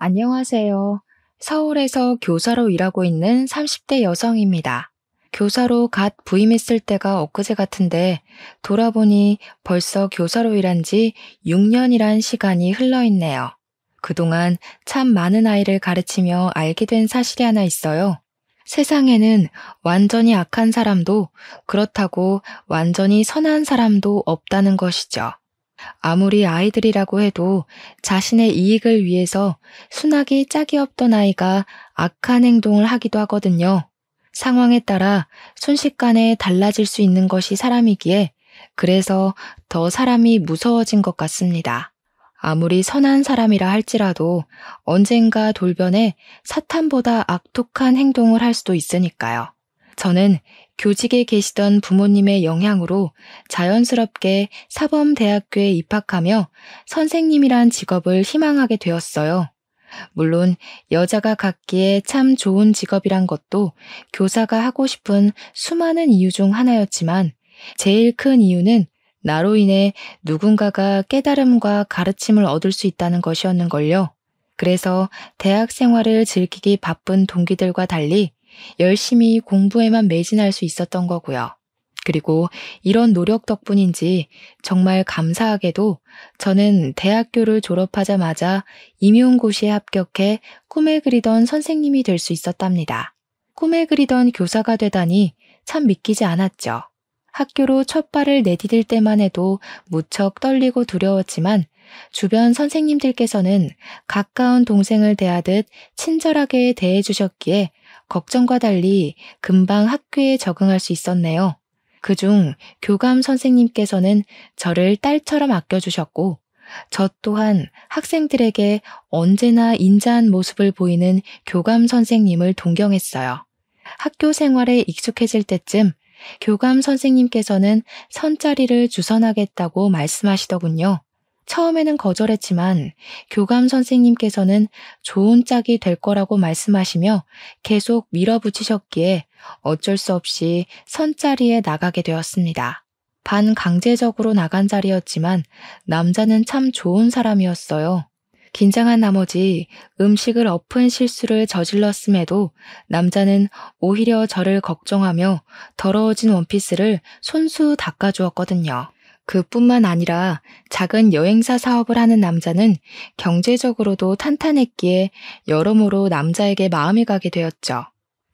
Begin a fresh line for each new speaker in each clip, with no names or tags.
안녕하세요. 서울에서 교사로 일하고 있는 30대 여성입니다. 교사로 갓 부임했을 때가 엊그제 같은데 돌아보니 벌써 교사로 일한 지 6년이란 시간이 흘러 있네요. 그동안 참 많은 아이를 가르치며 알게 된 사실이 하나 있어요. 세상에는 완전히 악한 사람도 그렇다고 완전히 선한 사람도 없다는 것이죠. 아무리 아이들이라고 해도 자신의 이익을 위해서 순하기 짝이 없던 아이가 악한 행동을 하기도 하거든요. 상황에 따라 순식간에 달라질 수 있는 것이 사람이기에 그래서 더 사람이 무서워진 것 같습니다. 아무리 선한 사람이라 할지라도 언젠가 돌변해 사탄보다 악독한 행동을 할 수도 있으니까요. 저는 교직에 계시던 부모님의 영향으로 자연스럽게 사범대학교에 입학하며 선생님이란 직업을 희망하게 되었어요. 물론 여자가 갖기에 참 좋은 직업이란 것도 교사가 하고 싶은 수많은 이유 중 하나였지만 제일 큰 이유는 나로 인해 누군가가 깨달음과 가르침을 얻을 수 있다는 것이었는걸요. 그래서 대학 생활을 즐기기 바쁜 동기들과 달리 열심히 공부에만 매진할 수 있었던 거고요. 그리고 이런 노력 덕분인지 정말 감사하게도 저는 대학교를 졸업하자마자 임용고시에 합격해 꿈에 그리던 선생님이 될 수 있었답니다. 꿈에 그리던 교사가 되다니 참 믿기지 않았죠. 학교로 첫 발을 내디딜 때만 해도 무척 떨리고 두려웠지만 주변 선생님들께서는 가까운 동생을 대하듯 친절하게 대해주셨기에 걱정과 달리 금방 학교에 적응할 수 있었네요. 그중 교감 선생님께서는 저를 딸처럼 아껴주셨고 저 또한 학생들에게 언제나 인자한 모습을 보이는 교감 선생님을 동경했어요. 학교 생활에 익숙해질 때쯤 교감 선생님께서는 선자리를 주선하겠다고 말씀하시더군요. 처음에는 거절했지만 교감 선생님께서는 좋은 짝이 될 거라고 말씀하시며 계속 밀어붙이셨기에 어쩔 수 없이 선자리에 나가게 되었습니다. 반강제적으로 나간 자리였지만 남자는 참 좋은 사람이었어요. 긴장한 나머지 음식을 엎은 실수를 저질렀음에도 남자는 오히려 저를 걱정하며 더러워진 원피스를 손수 닦아주었거든요. 그뿐만 아니라 작은 여행사 사업을 하는 남자는 경제적으로도 탄탄했기에 여러모로 남자에게 마음이 가게 되었죠.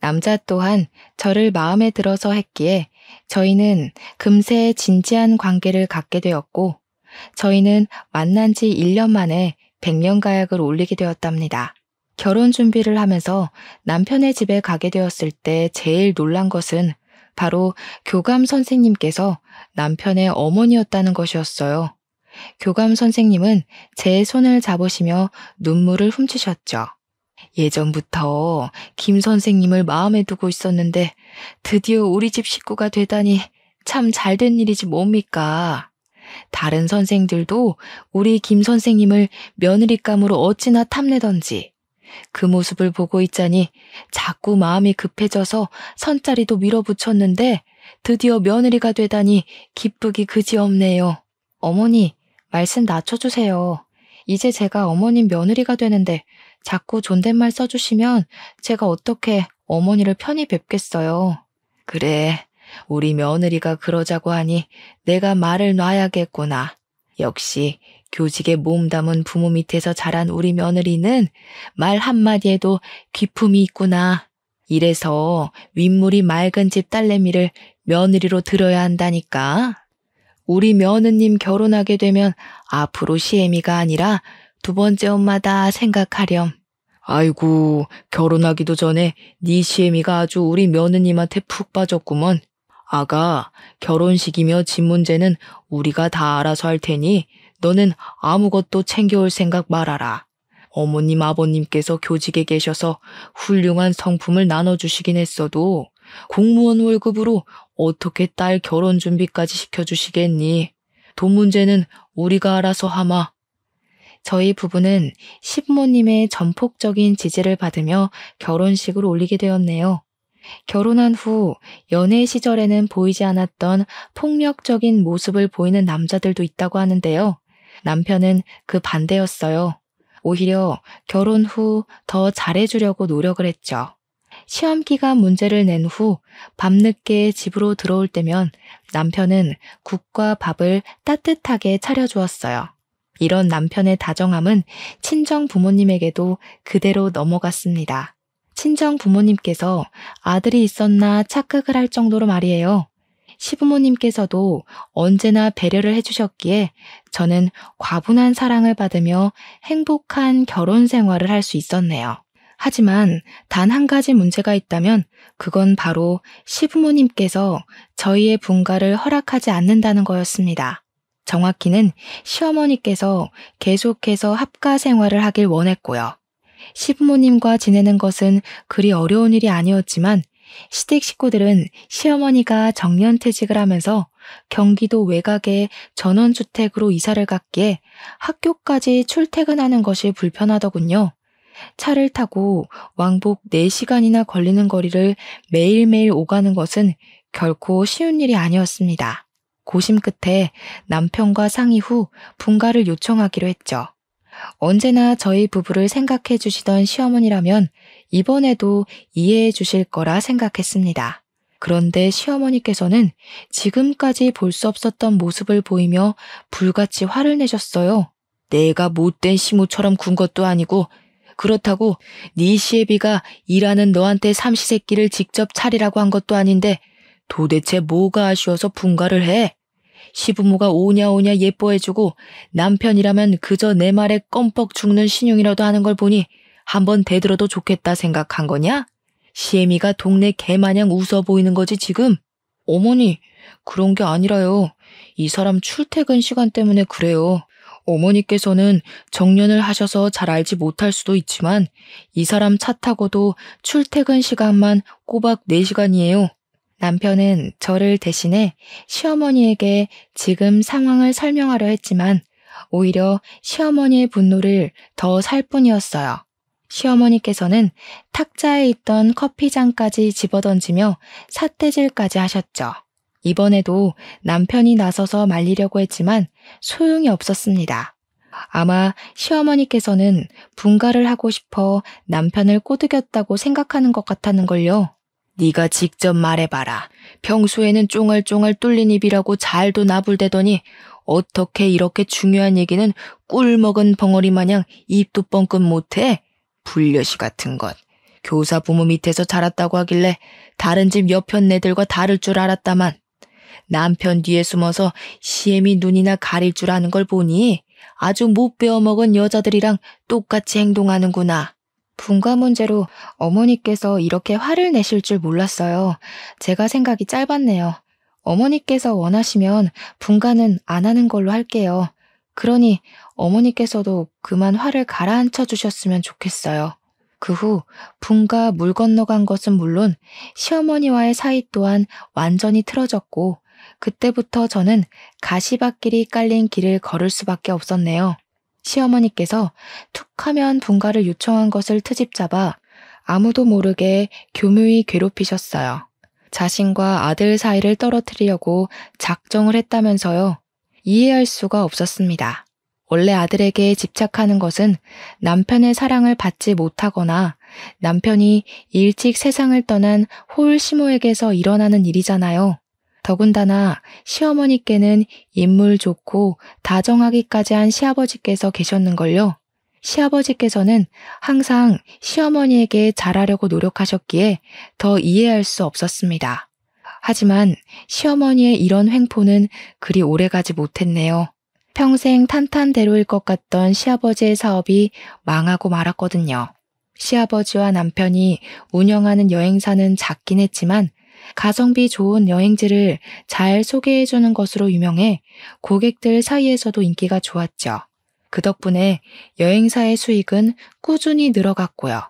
남자 또한 저를 마음에 들어서 했기에 저희는 금세 진지한 관계를 갖게 되었고 저희는 만난 지 1년 만에 백년가약을 올리게 되었답니다. 결혼 준비를 하면서 남편의 집에 가게 되었을 때 제일 놀란 것은 바로 교감 선생님께서 남편의 어머니였다는 것이었어요. 교감 선생님은 제 손을 잡으시며 눈물을 훔치셨죠. 예전부터 김 선생님을 마음에 두고 있었는데 드디어 우리 집 식구가 되다니 참 잘된 일이지 뭡니까? 다른 선생들도 우리 김 선생님을 며느리감으로 어찌나 탐내던지 그 모습을 보고 있자니 자꾸 마음이 급해져서 선자리도 밀어붙였는데 드디어 며느리가 되다니 기쁘기 그지없네요. 어머니, 말씀 낮춰주세요. 이제 제가 어머님 며느리가 되는데 자꾸 존댓말 써주시면 제가 어떻게 어머니를 편히 뵙겠어요. 그래, 우리 며느리가 그러자고 하니 내가 말을 놔야겠구나. 역시 교직에 몸담은 부모 밑에서 자란 우리 며느리는 말 한마디에도 귀품이 있구나. 이래서 윗물이 맑은 집 딸내미를 며느리로 들어야 한다니까. 우리 며느님 결혼하게 되면 앞으로 시애미가 아니라 두 번째 엄마다 생각하렴. 아이고, 결혼하기도 전에 네 시애미가 아주 우리 며느님한테 푹 빠졌구먼. 아가, 결혼식이며 집 문제는 우리가 다 알아서 할 테니 너는 아무것도 챙겨올 생각 말아라. 어머님 아버님께서 교직에 계셔서 훌륭한 성품을 나눠주시긴 했어도 공무원 월급으로 어떻게 딸 결혼 준비까지 시켜주시겠니? 돈 문제는 우리가 알아서 하마. 저희 부부는 시부모님의 전폭적인 지지를 받으며 결혼식을 올리게 되었네요. 결혼한 후 연애 시절에는 보이지 않았던 폭력적인 모습을 보이는 남자들도 있다고 하는데요. 남편은 그 반대였어요. 오히려 결혼 후 더 잘해주려고 노력을 했죠. 시험 기간 문제를 낸 후 밤늦게 집으로 들어올 때면 남편은 국과 밥을 따뜻하게 차려주었어요. 이런 남편의 다정함은 친정 부모님에게도 그대로 넘어갔습니다. 친정 부모님께서 아들이 있었나 착각을 할 정도로 말이에요. 시부모님께서도 언제나 배려를 해주셨기에 저는 과분한 사랑을 받으며 행복한 결혼 생활을 할 수 있었네요. 하지만 단 한 가지 문제가 있다면 그건 바로 시부모님께서 저희의 분가를 허락하지 않는다는 거였습니다. 정확히는 시어머니께서 계속해서 합가 생활을 하길 원했고요. 시부모님과 지내는 것은 그리 어려운 일이 아니었지만 시댁 식구들은 시어머니가 정년퇴직을 하면서 경기도 외곽의 전원주택으로 이사를 갔기에 학교까지 출퇴근하는 것이 불편하더군요. 차를 타고 왕복 4시간이나 걸리는 거리를 매일매일 오가는 것은 결코 쉬운 일이 아니었습니다. 고심 끝에 남편과 상의 후 분가를 요청하기로 했죠. 언제나 저희 부부를 생각해 주시던 시어머니라면 이번에도 이해해 주실 거라 생각했습니다. 그런데 시어머니께서는 지금까지 볼 수 없었던 모습을 보이며 불같이 화를 내셨어요. 내가 못된 시모처럼 군 것도 아니고 그렇다고 네 시애비가 일하는 너한테 삼시세끼를 직접 차리라고 한 것도 아닌데 도대체 뭐가 아쉬워서 분가를 해? 시부모가 오냐오냐 예뻐해주고 남편이라면 그저 내 말에 껌뻑 죽는 신용이라도 하는 걸 보니 한번 대들어도 좋겠다 생각한 거냐? 시애미가 동네 개마냥 웃어 보이는 거지 지금? 어머니, 그런 게 아니라요. 이 사람 출퇴근 시간 때문에 그래요. 어머니께서는 정년을 하셔서 잘 알지 못할 수도 있지만 이 사람 차 타고도 출퇴근 시간만 꼬박 4시간이에요. 남편은 저를 대신해 시어머니에게 지금 상황을 설명하려 했지만 오히려 시어머니의 분노를 더 살 뿐이었어요. 시어머니께서는 탁자에 있던 커피잔까지 집어던지며 삿대질까지 하셨죠. 이번에도 남편이 나서서 말리려고 했지만 소용이 없었습니다. 아마 시어머니께서는 분가를 하고 싶어 남편을 꼬드겼다고 생각하는 것 같았는걸요. 네가 직접 말해봐라. 평소에는 쫑알쫑알 뚫린 입이라고 잘도 나불대더니 어떻게 이렇게 중요한 얘기는 꿀 먹은 벙어리 마냥 입도 뻥끗 못해? 불려시 같은 것. 교사 부모 밑에서 자랐다고 하길래 다른 집 옆편 애들과 다를 줄 알았다만 남편 뒤에 숨어서 시애미 눈이나 가릴 줄 아는 걸 보니 아주 못 배워먹은 여자들이랑 똑같이 행동하는구나. 분가 문제로 어머니께서 이렇게 화를 내실 줄 몰랐어요. 제가 생각이 짧았네요. 어머니께서 원하시면 분가는 안 하는 걸로 할게요. 그러니 어머니께서도 그만 화를 가라앉혀 주셨으면 좋겠어요. 그 후 분가 물 건너간 것은 물론 시어머니와의 사이 또한 완전히 틀어졌고 그때부터 저는 가시밭길이 깔린 길을 걸을 수밖에 없었네요. 시어머니께서 툭하면 분가를 요청한 것을 트집 잡아 아무도 모르게 교묘히 괴롭히셨어요. 자신과 아들 사이를 떨어뜨리려고 작정을 했다면서요. 이해할 수가 없었습니다. 원래 아들에게 집착하는 것은 남편의 사랑을 받지 못하거나 남편이 일찍 세상을 떠난 홀시모에게서 일어나는 일이잖아요. 더군다나 시어머니께는 인물 좋고 다정하기까지 한 시아버지께서 계셨는걸요. 시아버지께서는 항상 시어머니에게 잘하려고 노력하셨기에 더 이해할 수 없었습니다. 하지만 시어머니의 이런 횡포는 그리 오래가지 못했네요. 평생 탄탄대로일 것 같던 시아버지의 사업이 망하고 말았거든요. 시아버지와 남편이 운영하는 여행사는 작긴 했지만 가성비 좋은 여행지를 잘 소개해주는 것으로 유명해 고객들 사이에서도 인기가 좋았죠. 그 덕분에 여행사의 수익은 꾸준히 늘어갔고요.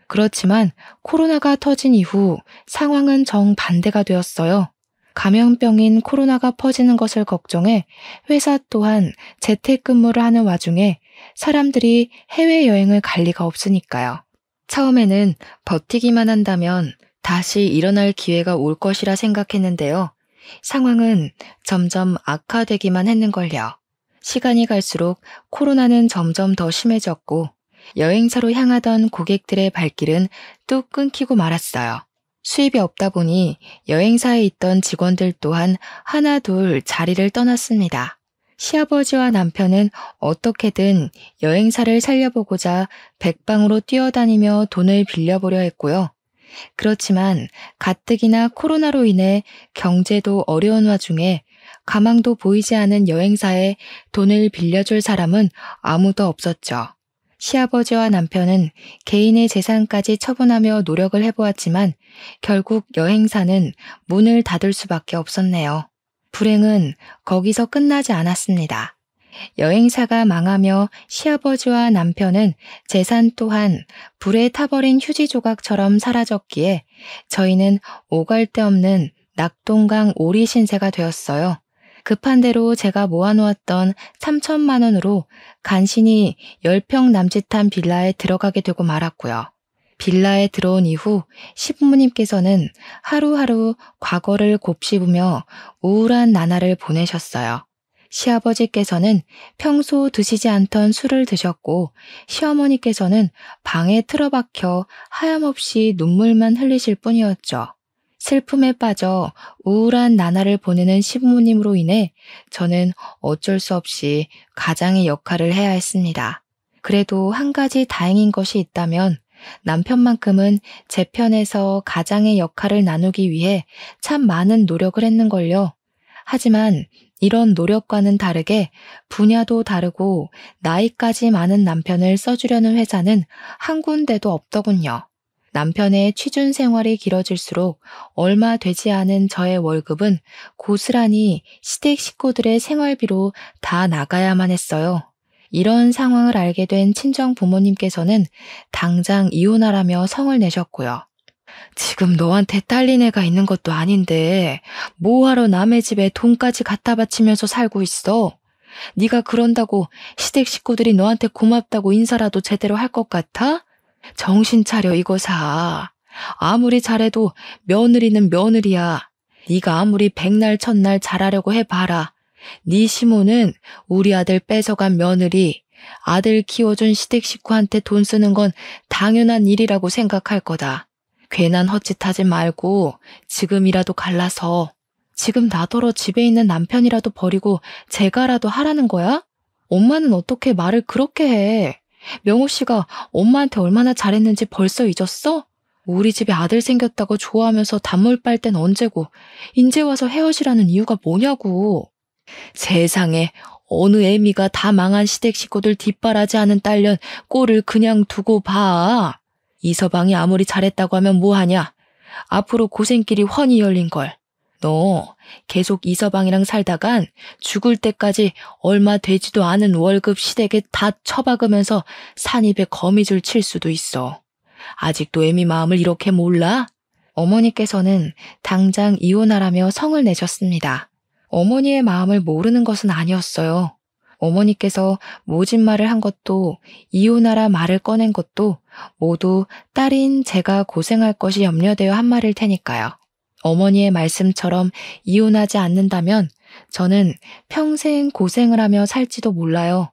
그렇지만 코로나가 터진 이후 상황은 정반대가 되었어요. 감염병인 코로나가 퍼지는 것을 걱정해 회사 또한 재택근무를 하는 와중에 사람들이 해외여행을 갈 리가 없으니까요. 처음에는 버티기만 한다면 다시 일어날 기회가 올 것이라 생각했는데요. 상황은 점점 악화되기만 했는걸요. 시간이 갈수록 코로나는 점점 더 심해졌고 여행사로 향하던 고객들의 발길은 뚝 끊기고 말았어요. 수입이 없다 보니 여행사에 있던 직원들 또한 하나 둘 자리를 떠났습니다. 시아버지와 남편은 어떻게든 여행사를 살려보고자 백방으로 뛰어다니며 돈을 빌려보려 했고요. 그렇지만 가뜩이나 코로나로 인해 경제도 어려운 와중에 가망도 보이지 않은 여행사에 돈을 빌려줄 사람은 아무도 없었죠. 시아버지와 남편은 개인의 재산까지 처분하며 노력을 해보았지만 결국 여행사는 문을 닫을 수밖에 없었네요. 불행은 거기서 끝나지 않았습니다. 여행사가 망하며 시아버지와 남편은 재산 또한 불에 타버린 휴지 조각처럼 사라졌기에 저희는 오갈 데 없는 낙동강 오리 신세가 되었어요. 급한 대로 제가 모아놓았던 3천만 원으로 간신히 10평 남짓한 빌라에 들어가게 되고 말았고요. 빌라에 들어온 이후 시부모님께서는 하루하루 과거를 곱씹으며 우울한 나날을 보내셨어요. 시아버지께서는 평소 드시지 않던 술을 드셨고 시어머니께서는 방에 틀어박혀 하염없이 눈물만 흘리실 뿐이었죠. 슬픔에 빠져 우울한 나날을 보내는 시부모님으로 인해 저는 어쩔 수 없이 가장의 역할을 해야 했습니다. 그래도 한 가지 다행인 것이 있다면 남편만큼은 제 편에서 가장의 역할을 나누기 위해 참 많은 노력을 했는걸요. 하지만 이런 노력과는 다르게 분야도 다르고 나이까지 많은 남편을 써주려는 회사는 한 군데도 없더군요. 남편의 취준 생활이 길어질수록 얼마 되지 않은 저의 월급은 고스란히 시댁 식구들의 생활비로 다 나가야만 했어요. 이런 상황을 알게 된 친정 부모님께서는 당장 이혼하라며 성을 내셨고요. 지금 너한테 딸린 애가 있는 것도 아닌데 뭐하러 남의 집에 돈까지 갖다 바치면서 살고 있어? 네가 그런다고 시댁 식구들이 너한테 고맙다고 인사라도 제대로 할 것 같아? 정신 차려 이거사. 아무리 잘해도 며느리는 며느리야. 네가 아무리 백날 첫날 잘하려고 해봐라. 네 시모는 우리 아들 뺏어간 며느리, 아들 키워준 시댁 식구한테 돈 쓰는 건 당연한 일이라고 생각할 거다. 괜한 헛짓하지 말고 지금이라도 갈라서 지금 나더러 집에 있는 남편이라도 버리고 제가라도 하라는 거야? 엄마는 어떻게 말을 그렇게 해? 명호 씨가 엄마한테 얼마나 잘했는지 벌써 잊었어? 우리 집에 아들 생겼다고 좋아하면서 단물 빨 땐 언제고 인제 와서 헤어지라는 이유가 뭐냐고. 세상에 어느 애미가 다 망한 시댁 식구들 뒷바라지 하는 딸년 꼴을 그냥 두고 봐. 이서방이 아무리 잘했다고 하면 뭐하냐. 앞으로 고생길이 훤히 열린걸. 너 계속 이서방이랑 살다간 죽을 때까지 얼마 되지도 않은 월급 시댁에 다 처박으면서 산입에 거미줄 칠 수도 있어. 아직도 애미 마음을 이렇게 몰라? 어머니께서는 당장 이혼하라며 성을 내셨습니다. 어머니의 마음을 모르는 것은 아니었어요. 어머니께서 모진 말을 한 것도 이혼하라 말을 꺼낸 것도 모두 딸인 제가 고생할 것이 염려되어 한 말일 테니까요. 어머니의 말씀처럼 이혼하지 않는다면 저는 평생 고생을 하며 살지도 몰라요.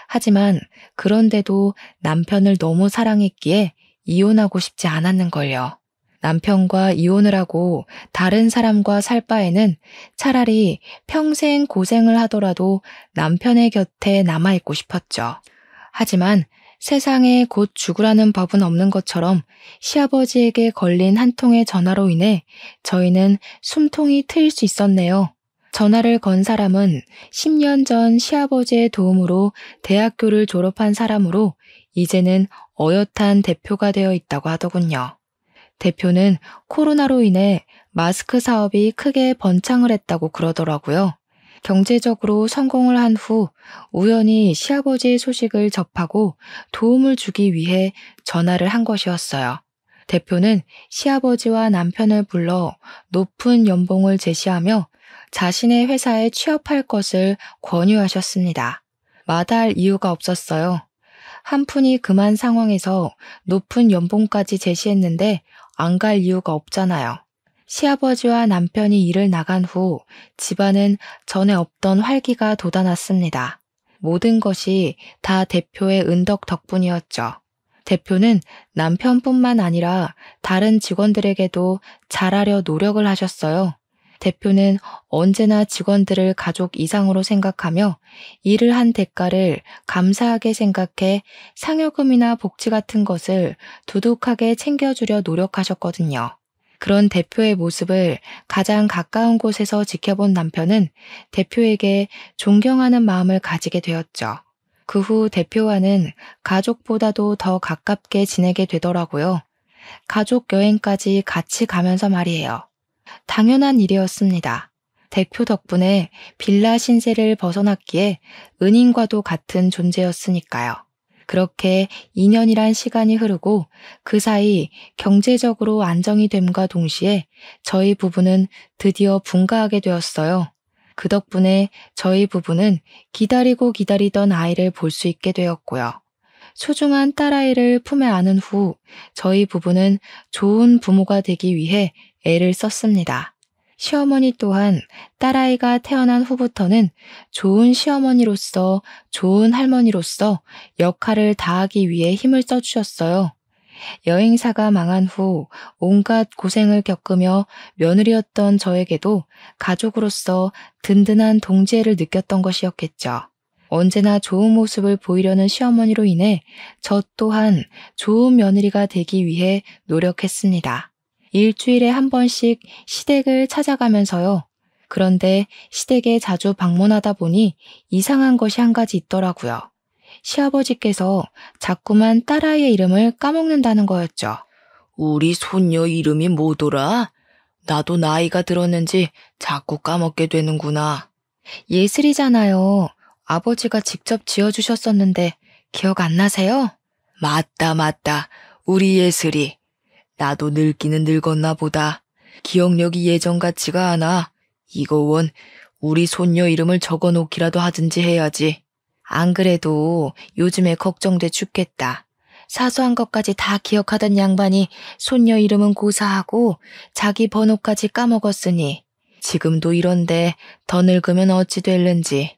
하지만 그런데도 남편을 너무 사랑했기에 이혼하고 싶지 않았는걸요. 남편과 이혼을 하고 다른 사람과 살 바에는 차라리 평생 고생을 하더라도 남편의 곁에 남아있고 싶었죠. 하지만 세상에 곧 죽으라는 법은 없는 것처럼 시아버지에게 걸린 한 통의 전화로 인해 저희는 숨통이 트일 수 있었네요. 전화를 건 사람은 10년 전 시아버지의 도움으로 대학교를 졸업한 사람으로 이제는 어엿한 대표가 되어 있다고 하더군요. 대표는 코로나로 인해 마스크 사업이 크게 번창을 했다고 그러더라고요. 경제적으로 성공을 한 후 우연히 시아버지의 소식을 접하고 도움을 주기 위해 전화를 한 것이었어요. 대표는 시아버지와 남편을 불러 높은 연봉을 제시하며 자신의 회사에 취업할 것을 권유하셨습니다. 마다할 이유가 없었어요. 한 푼이 금한 상황에서 높은 연봉까지 제시했는데 안 갈 이유가 없잖아요. 시아버지와 남편이 일을 나간 후 집안은 전에 없던 활기가 돋아났습니다. 모든 것이 다 대표의 은덕 덕분이었죠. 대표는 남편뿐만 아니라 다른 직원들에게도 잘하려 노력을 하셨어요. 대표는 언제나 직원들을 가족 이상으로 생각하며 일을 한 대가를 감사하게 생각해 상여금이나 복지 같은 것을 두둑하게 챙겨주려 노력하셨거든요. 그런 대표의 모습을 가장 가까운 곳에서 지켜본 남편은 대표에게 존경하는 마음을 가지게 되었죠. 그 후 대표와는 가족보다도 더 가깝게 지내게 되더라고요. 가족 여행까지 같이 가면서 말이에요. 당연한 일이었습니다. 대표 덕분에 빌라 신세를 벗어났기에 은인과도 같은 존재였으니까요. 그렇게 2년이란 시간이 흐르고 그 사이 경제적으로 안정이 됨과 동시에 저희 부부는 드디어 분가하게 되었어요. 그 덕분에 저희 부부는 기다리고 기다리던 아이를 볼 수 있게 되었고요. 소중한 딸아이를 품에 안은 후 저희 부부는 좋은 부모가 되기 위해 애를 썼습니다. 시어머니 또한 딸아이가 태어난 후부터는 좋은 시어머니로서, 좋은 할머니로서 역할을 다하기 위해 힘을 써주셨어요. 여행사가 망한 후 온갖 고생을 겪으며 며느리였던 저에게도 가족으로서 든든한 동지애를 느꼈던 것이었겠죠. 언제나 좋은 모습을 보이려는 시어머니로 인해 저 또한 좋은 며느리가 되기 위해 노력했습니다. 일주일에 한 번씩 시댁을 찾아가면서요. 그런데 시댁에 자주 방문하다 보니 이상한 것이 한 가지 있더라고요. 시아버지께서 자꾸만 딸아이의 이름을 까먹는다는 거였죠.
우리 손녀 이름이 뭐더라? 나도 나이가 들었는지 자꾸 까먹게 되는구나.
예슬이잖아요. 아버지가 직접 지어주셨었는데 기억 안 나세요?
맞다. 우리 예슬이. 나도 늙기는 늙었나 보다. 기억력이 예전 같지가 않아. 이거 원 우리 손녀 이름을 적어놓기라도 하든지 해야지.
안 그래도 요즘에 걱정돼 죽겠다. 사소한 것까지 다 기억하던 양반이 손녀 이름은 고사하고 자기 번호까지 까먹었으니 지금도 이런데 더 늙으면 어찌 될는지.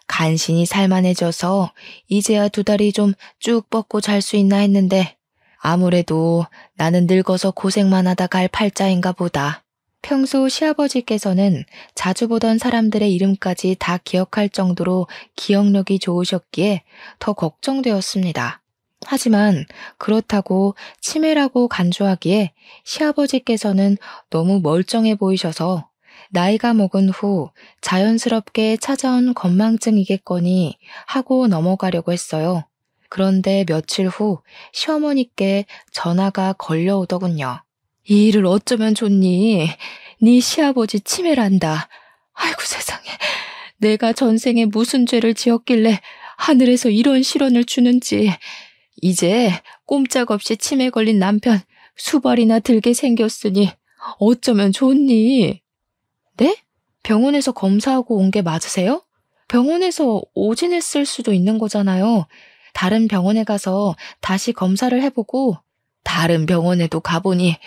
간신히 살만해져서 이제야 2다리 좀 쭉 뻗고 잘 수 있나 했는데 아무래도 나는 늙어서 고생만 하다 갈 팔자인가 보다. 평소 시아버지께서는 자주 보던 사람들의 이름까지 다 기억할 정도로 기억력이 좋으셨기에 더 걱정되었습니다. 하지만 그렇다고 치매라고 간주하기에 시아버지께서는 너무 멀쩡해 보이셔서 나이가 먹은 후 자연스럽게 찾아온 건망증이겠거니 하고 넘어가려고 했어요. 그런데 며칠 후 시어머니께 전화가 걸려오더군요. 이 일을 어쩌면 좋니? 네 시아버지 치매란다. 아이고 세상에. 내가 전생에 무슨 죄를 지었길래 하늘에서 이런 실언을 주는지. 이제 꼼짝없이 치매 걸린 남편 수발이나 들게 생겼으니 어쩌면 좋니? 네? 병원에서 검사하고 온 게 맞으세요? 병원에서 오진했을 수도 있는 거잖아요. 다른 병원에 가서 다시 검사를 해보고 다른 병원에도 가보니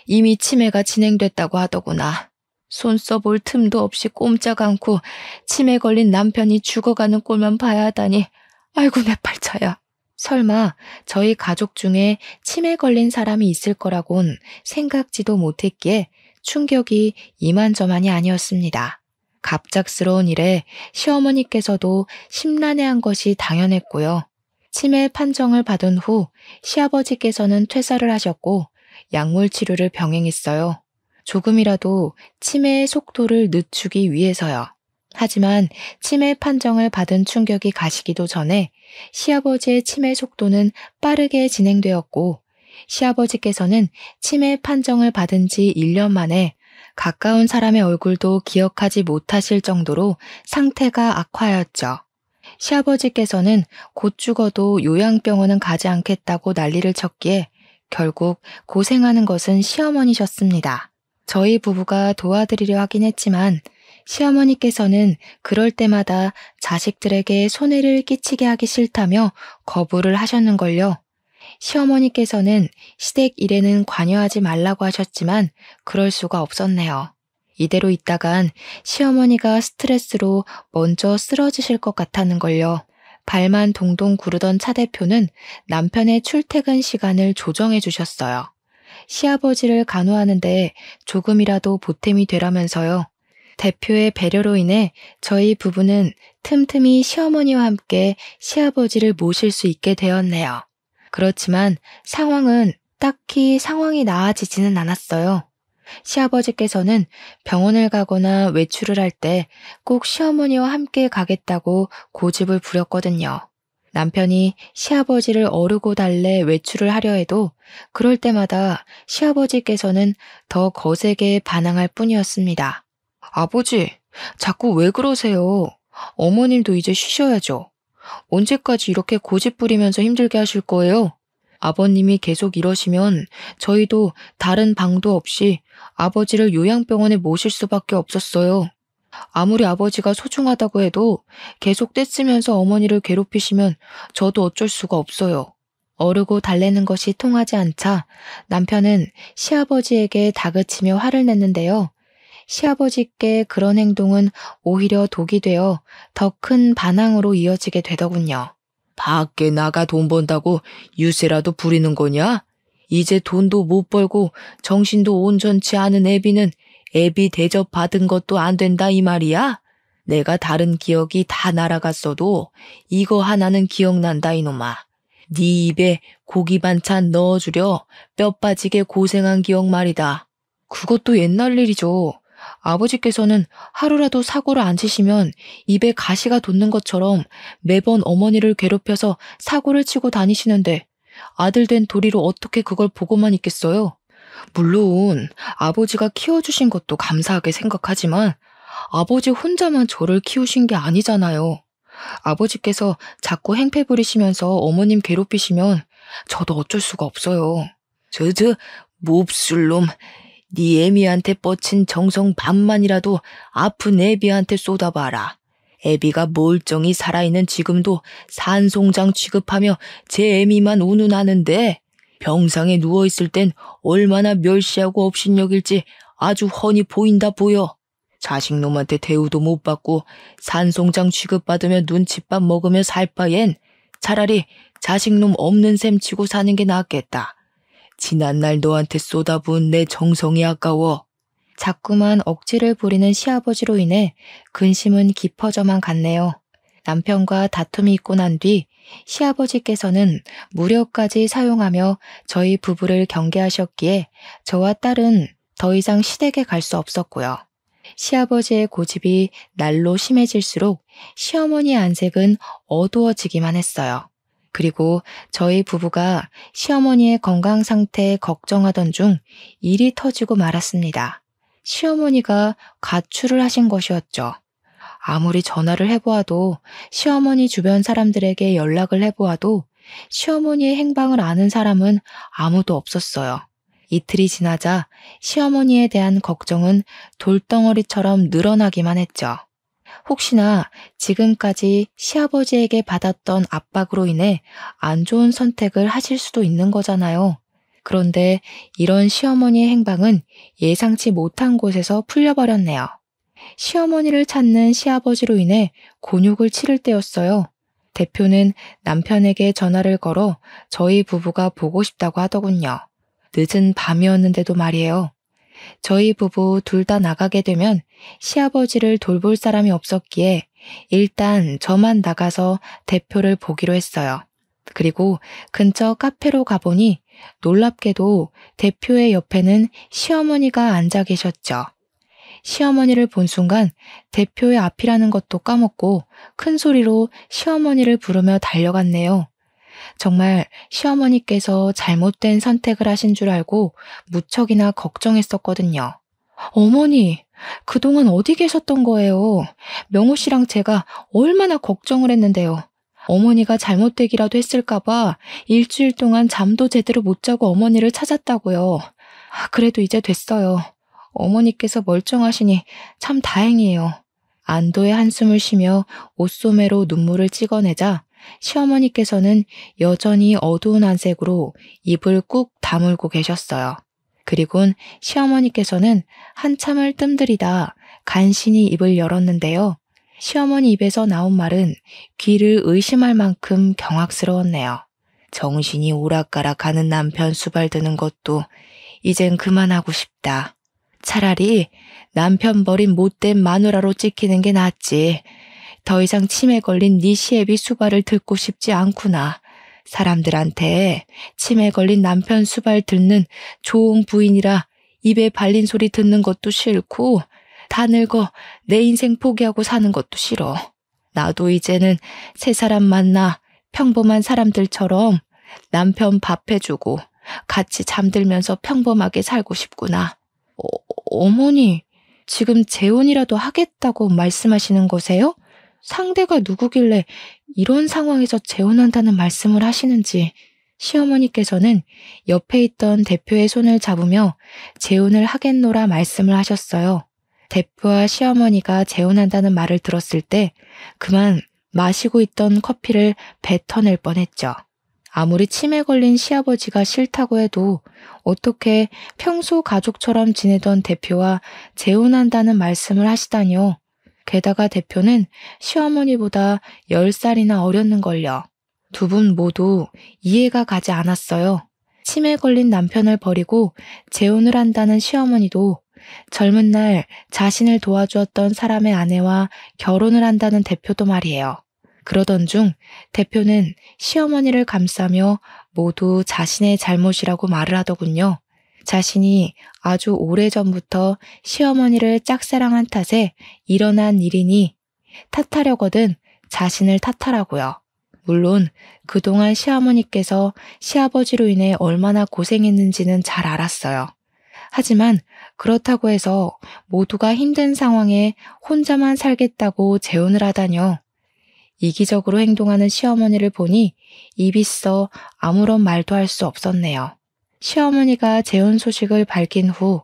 이미 치매가 진행됐다고 하더구나. 손 써볼 틈도 없이 꼼짝 않고 치매 걸린 남편이 죽어가는 꼴만 봐야 하다니 아이고 내 팔자야. 설마 저희 가족 중에 치매 걸린 사람이 있을 거라곤 생각지도 못했기에 충격이 이만저만이 아니었습니다. 갑작스러운 일에 시어머니께서도 심란해한 것이 당연했고요. 치매 판정을 받은 후 시아버지께서는 퇴사를 하셨고 약물 치료를 병행했어요. 조금이라도 치매의 속도를 늦추기 위해서요. 하지만 치매 판정을 받은 충격이 가시기도 전에 시아버지의 치매 속도는 빠르게 진행되었고 시아버지께서는 치매 판정을 받은 지 1년 만에 가까운 사람의 얼굴도 기억하지 못하실 정도로 상태가 악화하였죠. 시아버지께서는 곧 죽어도 요양병원은 가지 않겠다고 난리를 쳤기에 결국 고생하는 것은 시어머니셨습니다. 저희 부부가 도와드리려 하긴 했지만 시어머니께서는 그럴 때마다 자식들에게 손해를 끼치게 하기 싫다며 거부를 하셨는걸요. 시어머니께서는 시댁 일에는 관여하지 말라고 하셨지만 그럴 수가 없었네요. 이대로 있다간 시어머니가 스트레스로 먼저 쓰러지실 것 같다는걸요. 발만 동동 구르던 차 대표는 남편의 출퇴근 시간을 조정해 주셨어요. 시아버지를 간호하는데 조금이라도 보탬이 되라면서요. 대표의 배려로 인해 저희 부부는 틈틈이 시어머니와 함께 시아버지를 모실 수 있게 되었네요. 그렇지만 딱히 상황이 나아지지는 않았어요. 시아버지께서는 병원을 가거나 외출을 할 때 꼭 시어머니와 함께 가겠다고 고집을 부렸거든요. 남편이 시아버지를 어르고 달래 외출을 하려 해도 그럴 때마다 시아버지께서는 더 거세게 반항할 뿐이었습니다. 아버지, 자꾸 왜 그러세요? 어머님도 이제 쉬셔야죠. 언제까지 이렇게 고집 부리면서 힘들게 하실 거예요? 아버님이 계속 이러시면 저희도 다른 방도 없이 아버지를 요양병원에 모실 수밖에 없었어요. 아무리 아버지가 소중하다고 해도 계속 떼쓰면서 어머니를 괴롭히시면 저도 어쩔 수가 없어요. 어르고 달래는 것이 통하지 않자 남편은 시아버지에게 다그치며 화를 냈는데요. 시아버지께 그런 행동은 오히려 독이 되어 더 큰 반항으로 이어지게 되더군요.
밖에 나가 돈 번다고 유세라도 부리는 거냐? 이제 돈도 못 벌고 정신도 온전치 않은 애비는 애비 대접 받은 것도 안 된다 이 말이야? 내가 다른 기억이 다 날아갔어도 이거 하나는 기억난다 이놈아. 네 입에 고기 반찬 넣어주려 뼈 빠지게 고생한 기억 말이다.
그것도 옛날 일이죠. 아버지께서는 하루라도 사고를 안 치시면 입에 가시가 돋는 것처럼 매번 어머니를 괴롭혀서 사고를 치고 다니시는데 아들 된 도리로 어떻게 그걸 보고만 있겠어요? 물론 아버지가 키워주신 것도 감사하게 생각하지만 아버지 혼자만 저를 키우신 게 아니잖아요. 아버지께서 자꾸 행패 부리시면서 어머님 괴롭히시면 저도 어쩔 수가 없어요.
몹쓸 놈. 네 애미한테 뻗친 정성 반만이라도 아픈 애비한테 쏟아봐라. 애비가 멀쩡히 살아있는 지금도 산송장 취급하며 제 애미만 운운하는데 병상에 누워있을 땐 얼마나 멸시하고 업신여길지 아주 훤히 보인다 보여. 자식놈한테 대우도 못 받고 산송장 취급받으며 눈칫밥 먹으며 살 바엔 차라리 자식놈 없는 셈 치고 사는 게 낫겠다. 지난날 너한테 쏟아부은 내 정성이 아까워.
자꾸만 억지를 부리는 시아버지로 인해 근심은 깊어져만 갔네요. 남편과 다툼이 있고 난 뒤 시아버지께서는 무력까지 사용하며 저희 부부를 경계하셨기에 저와 딸은 더 이상 시댁에 갈 수 없었고요. 시아버지의 고집이 날로 심해질수록 시어머니의 안색은 어두워지기만 했어요. 그리고 저희 부부가 시어머니의 건강 상태에 걱정하던 중 일이 터지고 말았습니다. 시어머니가 가출을 하신 것이었죠. 아무리 전화를 해보아도 시어머니 주변 사람들에게 연락을 해보아도 시어머니의 행방을 아는 사람은 아무도 없었어요. 이틀이 지나자 시어머니에 대한 걱정은 돌덩어리처럼 늘어나기만 했죠. 혹시나 지금까지 시아버지에게 받았던 압박으로 인해 안 좋은 선택을 하실 수도 있는 거잖아요. 그런데 이런 시어머니의 행방은 예상치 못한 곳에서 풀려버렸네요. 시어머니를 찾는 시아버지로 인해 곤욕을 치를 때였어요. 대표는 남편에게 전화를 걸어 저희 부부가 보고 싶다고 하더군요. 늦은 밤이었는데도 말이에요. 저희 부부 둘 다 나가게 되면 시아버지를 돌볼 사람이 없었기에 일단 저만 나가서 대표를 보기로 했어요. 그리고 근처 카페로 가보니 놀랍게도 대표의 옆에는 시어머니가 앉아 계셨죠. 시어머니를 본 순간 대표의 앞이라는 것도 까먹고 큰 소리로 시어머니를 부르며 달려갔네요. 정말 시어머니께서 잘못된 선택을 하신 줄 알고 무척이나 걱정했었거든요. 어머니, 그동안 어디 계셨던 거예요? 명호 씨랑 제가 얼마나 걱정을 했는데요. 어머니가 잘못되기라도 했을까봐 일주일 동안 잠도 제대로 못 자고 어머니를 찾았다고요. 그래도 이제 됐어요. 어머니께서 멀쩡하시니 참 다행이에요. 안도의 한숨을 쉬며 옷소매로 눈물을 찍어내자 시어머니께서는 여전히 어두운 안색으로 입을 꾹 다물고 계셨어요. 그리곤 시어머니께서는 한참을 뜸들이다 간신히 입을 열었는데요. 시어머니 입에서 나온 말은 귀를 의심할 만큼 경악스러웠네요.
정신이 오락가락하는 남편 수발드는 것도 이젠 그만하고 싶다. 차라리 남편 버린 못된 마누라로 찍히는 게 낫지. 더 이상 치매 걸린 네 시애비 수발을 듣고 싶지 않구나. 사람들한테 치매 걸린 남편 수발 듣는 좋은 부인이라 입에 발린 소리 듣는 것도 싫고 다 늙어 내 인생 포기하고 사는 것도 싫어. 나도 이제는 새 사람 만나 평범한 사람들처럼 남편 밥 해주고 같이 잠들면서 평범하게 살고 싶구나.
어머니, 지금 재혼이라도 하겠다고 말씀하시는 거세요? 상대가 누구길래 이런 상황에서 재혼한다는 말씀을 하시는지. 시어머니께서는 옆에 있던 대표의 손을 잡으며 재혼을 하겠노라 말씀을 하셨어요. 대표와 시어머니가 재혼한다는 말을 들었을 때 그만 마시고 있던 커피를 뱉어낼 뻔했죠. 아무리 치매 걸린 시아버지가 싫다고 해도 어떻게 평소 가족처럼 지내던 대표와 재혼한다는 말씀을 하시다니요. 게다가 대표는 시어머니보다 10살이나 어렸는걸요. 두 분 모두 이해가 가지 않았어요. 치매 걸린 남편을 버리고 재혼을 한다는 시어머니도 젊은 날 자신을 도와주었던 사람의 아내와 결혼을 한다는 대표도 말이에요. 그러던 중 대표는 시어머니를 감싸며 모두 자신의 잘못이라고 말을 하더군요. 자신이 아주 오래전부터 시어머니를 짝사랑한 탓에 일어난 일이니 탓하려거든 자신을 탓하라고요. 물론 그동안 시어머니께서 시아버지로 인해 얼마나 고생했는지는 잘 알았어요. 하지만 그렇다고 해서 모두가 힘든 상황에 혼자만 살겠다고 재혼을 하다뇨. 이기적으로 행동하는 시어머니를 보니 입이 써 아무런 말도 할 수 없었네요. 시어머니가 재혼 소식을 밝힌 후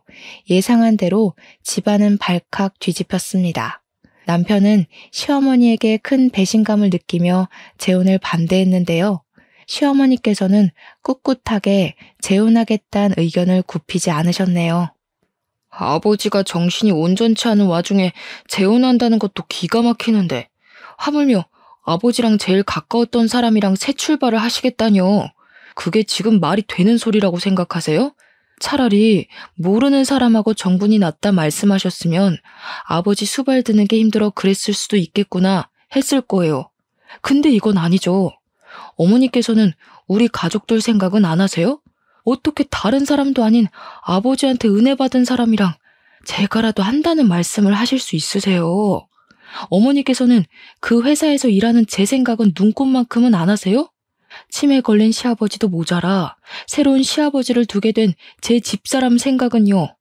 예상한 대로 집안은 발칵 뒤집혔습니다. 남편은 시어머니에게 큰 배신감을 느끼며 재혼을 반대했는데요. 시어머니께서는 꿋꿋하게 재혼하겠다는 의견을 굽히지 않으셨네요.
아버지가 정신이 온전치 않은 와중에 재혼한다는 것도 기가 막히는데 하물며 아버지랑 제일 가까웠던 사람이랑 새 출발을 하시겠다뇨. 그게 지금 말이 되는 소리라고 생각하세요? 차라리 모르는 사람하고 정분이 났다 말씀하셨으면 아버지 수발 드는 게 힘들어 그랬을 수도 있겠구나 했을 거예요. 근데 이건 아니죠. 어머니께서는 우리 가족들 생각은 안 하세요? 어떻게 다른 사람도 아닌 아버지한테 은혜 받은 사람이랑 제가라도 한다는 말씀을 하실 수 있으세요? 어머니께서는 그 회사에서 일하는 제 생각은 눈꼽만큼은 안 하세요? 치매 걸린 시아버지도 모자라 새로운 시아버지를 두게 된 제 집사람 생각은요.